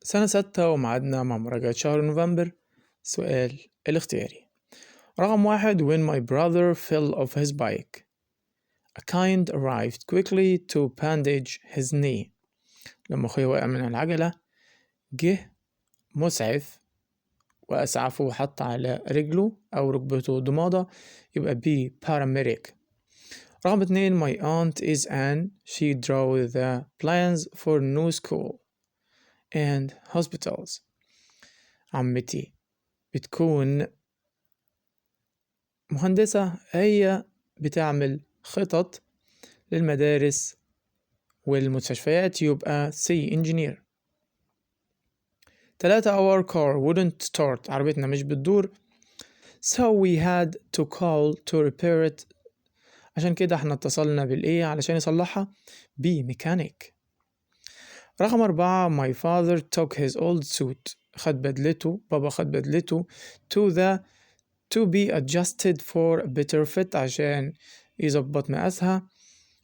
سنة 6 ومعادنا مع مراجعة شهر نوفمبر. سؤال الاختياري رقم 1. When my brother fell off his bike, a kind arrived quickly to bandage his knee. لما أخوي وقع من العجلة جه مسعف وأسعفه وحط على رجله أو ركبته ضمادة، يبقى B. paramedic. رقم 2. My aunt is Anne. She drew the plans for new school and hospitals. عمتي بتكون مهندسة، هي بتعمل خطط للمدارس والمستشفيات، يبقى C. engineer. 3. Our car wouldn't start. عربيتنا مش بتدور. So we had to call to repair it. عشان كده احنا اتصلنا بالإيه علشان يصلحها. B. mechanic. رقم 4. My father took his old suit. بابا خد بدلته to be adjusted for a better fit عشان يظبط مقاسها،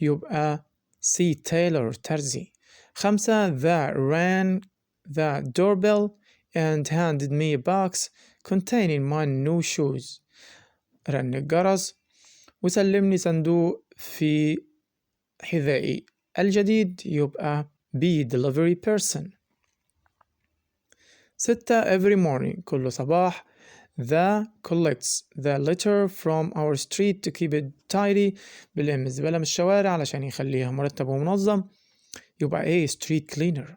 يبقى C. tailor ترزي. 5. They rang the doorbell and handed me a box containing my new shoes. رن الجرس وسلمني صندوق في حذائي الجديد، يبقى B. delivery person. 6. Every morning كل صباح the collects the litter from our street to keep it tidy. بيلم الزبالة من الشوارع علشان يخليها مرتب ومنظم، يبقى A. street cleaner.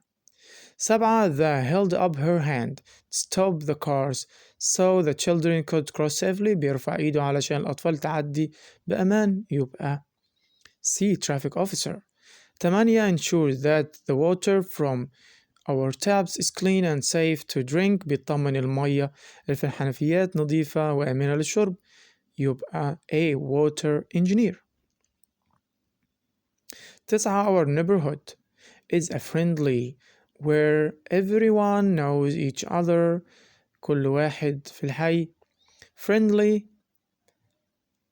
7. The held up her hand to stop the cars so the children could cross safely. بيرفع ايده علشان الأطفال تعدي بأمان، يبقى C. traffic officer. 8. Ensure that the water from our taps is clean and safe to drink. بيطمن المية اللي في الحنفيات نظيفة وآمنة للشرب، يبقى A. water engineer. 9. Our neighborhood is a friendly where everyone knows each other. كل واحد في الحي. friendly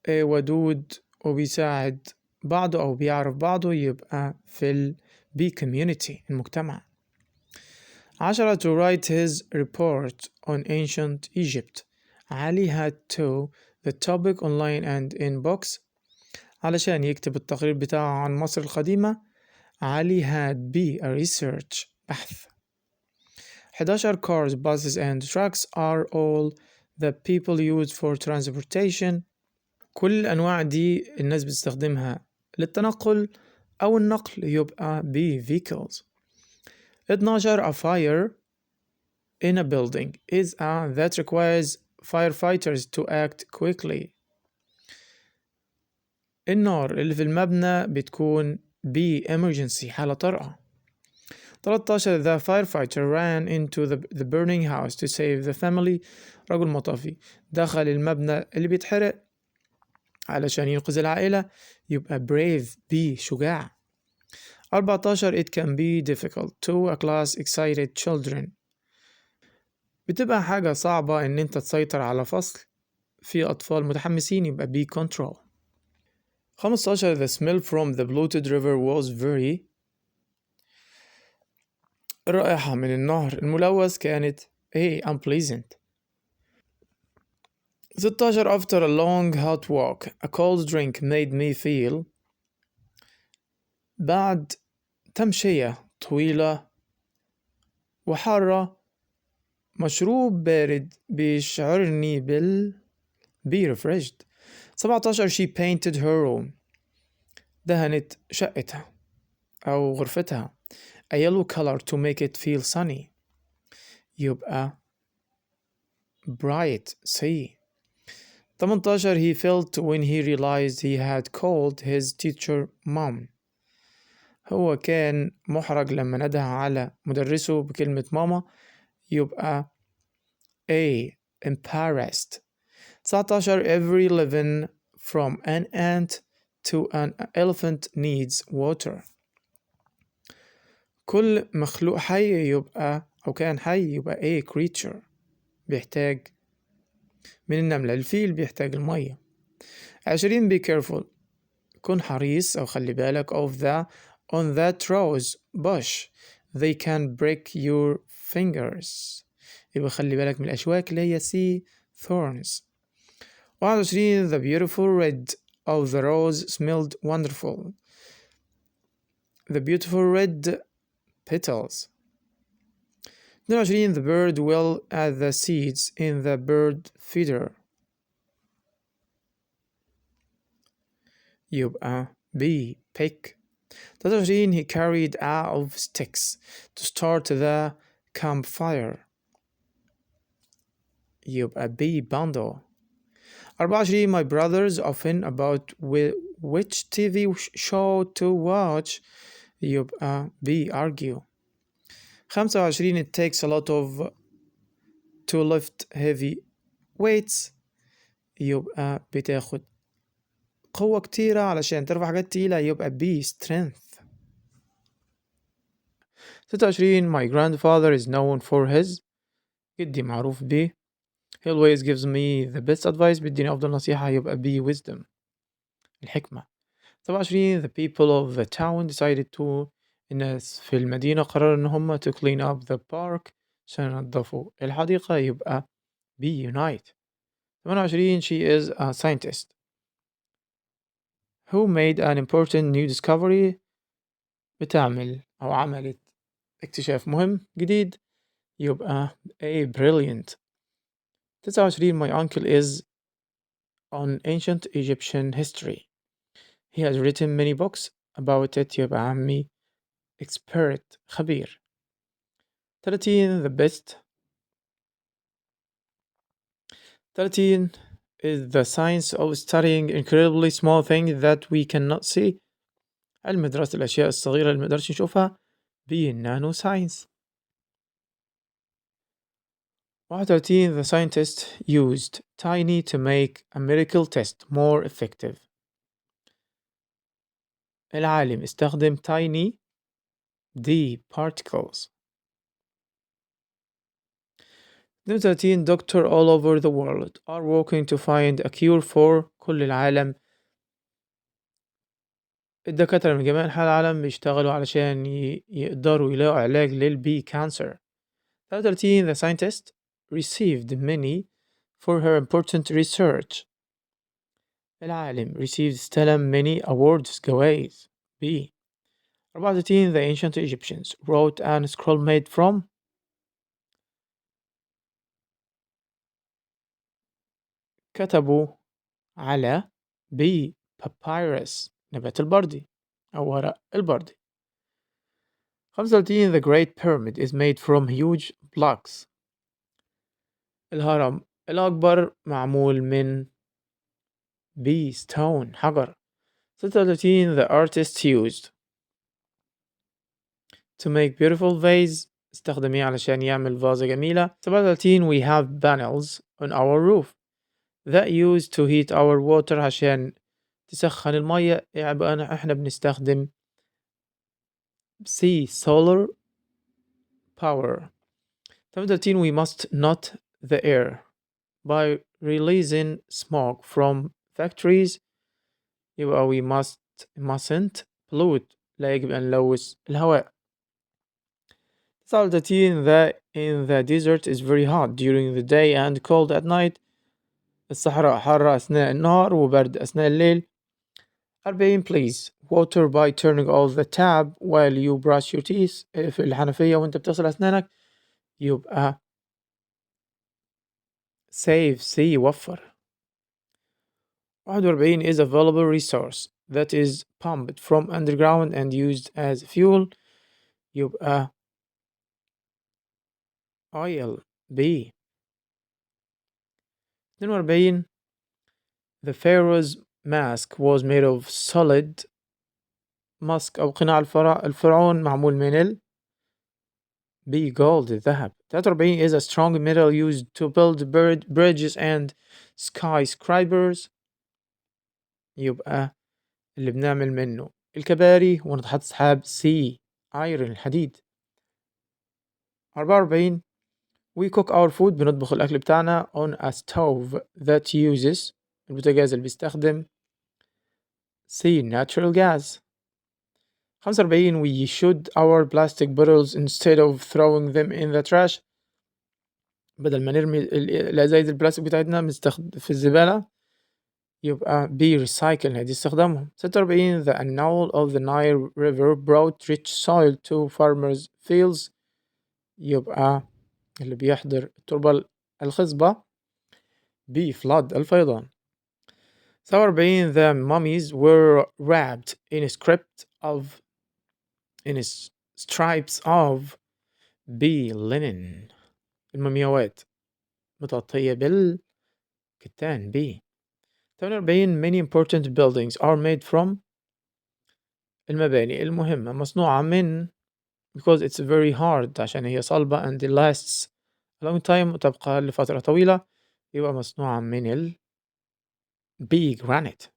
ودود وبيساعد بعضه أو بيعرف بعضه، يبقى في ال B. community المجتمع. 10. To write his report on ancient Egypt. علي had to the topic online and in books. علشان يكتب التقرير بتاعه عن مصر القديمة، علي had B. a research بحث. 11. Cars, buses and trucks are all the people use for transportation. كل الأنواع دي الناس بتستخدمها للتنقل أو النقل، يبقى B. vehicles. 12. A fire in a building is a that requires firefighters to act quickly. النار اللي في المبنى بتكون B. emergency حالة طارئة. 13. The firefighter ran into the burning house to save the family. رجل مطافي دخل المبنى اللي بيتحرق علشان ينقذ العائلة، يبقى brave B. شجاع. 14. It can be difficult to a class excited children. بتبقى حاجة صعبة إن أنت تسيطر على فصل فيه أطفال متحمسين، يبقى B. control. 15. The smell from the polluted river was very. الرائحة من النهر الملوث كانت A. unpleasant. 16. After a long hot walk, a cold drink made me feel. بعد تمشية طويلة وحارة مشروب بارد بيشعرني be refreshed. 17. She painted her room. دهنت شقتها أو غرفتها a yellow color to make it feel sunny، يبقى bright C. 18. He felt when he realized he had called his teacher mom. هو كان محرج لما نده على مدرسه بكلمة ماما، يبقى A. embarrassed. 19. Every living from an ant to an elephant needs water. كل مخلوق حي يبقى أو كائن حي يبقى A. creature بيحتاج من النملة. الفيل بيحتاج المية. 20. Be careful كن حريص أو خلي بالك of the on that rose bush. they can break your fingers. يبقى خلي بالك من الأشواك اللي هي sea thorns. 21 the beautiful red of the rose smelled wonderful. The beautiful red petals. 22 the bird will add the seeds in the bird feeder. يبقى B pick. 23 he carried out of sticks to start the campfire. يبقى B bundle. 24 my brothers often about which TV show to watch. يبقى B argue. 25 it takes a lot of to lift heavy weights. يبقى بتاخد قوة كتيرة علشان ترفع حاجات تقيلة. يبقى B strength. 26 my grandfather is known for his. جدي معروف ب he always gives me the best advice. بيديني أفضل نصيحة. يبقى B wisdom الحكمة. 27 the people of the town decided to. الناس في المدينة قرروا إن هم to clean up the park عشان ينظفوا الحديقة. يبقى B unite. 28 she is a scientist who made an important new discovery. بتعمل أو عملت اكتشاف مهم جديد. يبقى A brilliant. 29 my uncle is on ancient Egyptian history. He has written many books about it. يبقى عمي expert خبير. 30 the best. 13 is the science of studying incredibly small things that we cannot see. علم دراسة الأشياء الصغيرة اللي منقدرش نشوفها. B nano science. 31 the scientist used tiny to make a miracle test more effective. العالم استخدم tiny D particles. 32 doctors all over the world are working to find a cure for. كل العالم الدكاترة من جميع أنحاء العالم بيشتغلوا علشان يقدروا يلاقوا علاج للبي كانسر. 33 the scientist received many for her important research. العالم received استلم many awards جوائز. B. 34 the ancient Egyptians wrote an scroll made from. كتبوا على B papyrus نبات البردي أو ورق البردي. 35 the great pyramid is made from huge blocks. الهرم الأكبر معمول من B stone حجر. 36 the artist used to make beautiful vase استخدميه علشان يعمل فازة جميلة. 37 we have panels on our roof that used to heat our water عشان تسخن المية. يبقى احنا بنستخدم C solar power. 38 we must not the air by releasing smoke from factories. يبقى we mustn't pollute لا يجب أن نلوث الهواء. 39 that in the desert is very hot during the day and cold at night. الصحراء حارة أثناء النهار وبرد أثناء الليل. 40 please water by turning off the tap while you brush your teeth. في الحنفية وانت بتغسل أسنانك. يبقى save C وفر. 41 is a valuable resource that is pumped from underground and used as fuel. يبقى oil B. 42 the pharaoh's mask was made of solid. ماسك أو قناع الفرعون معمول من ال B gold الذهب. 43 is a strong metal used to build bridges and skyscrapers. يبقى اللي بنعمل منه الكباري وناطحات السحاب C iron الحديد. 44 we cook our food بنطبخ الأكل بتاعنا on a stove that uses البوتاجاز اللي بيستخدم C natural gas. 45 we should our plastic bottles instead of throwing them in the trash. بدل ما نرمي الأزايز البلاستيك بتاعتنا في الزبالة يبقى be recycle نعيد استخدامهم. 46 the annal of the Nile River brought rich soil to farmers fields يبقى اللي بيحضر التربة الخصبة بفلاد الفيضان. 47 the mummies were wrapped in stripes of bee linen. المومياوات متغطية بالكتان بي. 48 many important buildings are made from المباني المهمة مصنوعة من because it's very hard عشان هي صلبة and it lasts a long time وتبقى لفترة طويلة يبقى مصنوعة من bee granite.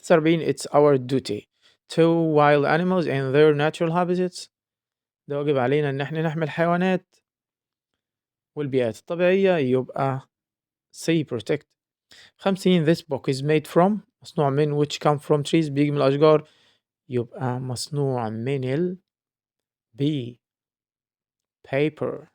49 it's our duty to wild animals in their natural habitats. ده واجب علينا إن احنا نحمي الحيوانات والبيئات الطبيعية يبقى say protect. 50 this book is made from مصنوع من which come from trees بيجي من الأشجار يبقى مصنوع من bee paper.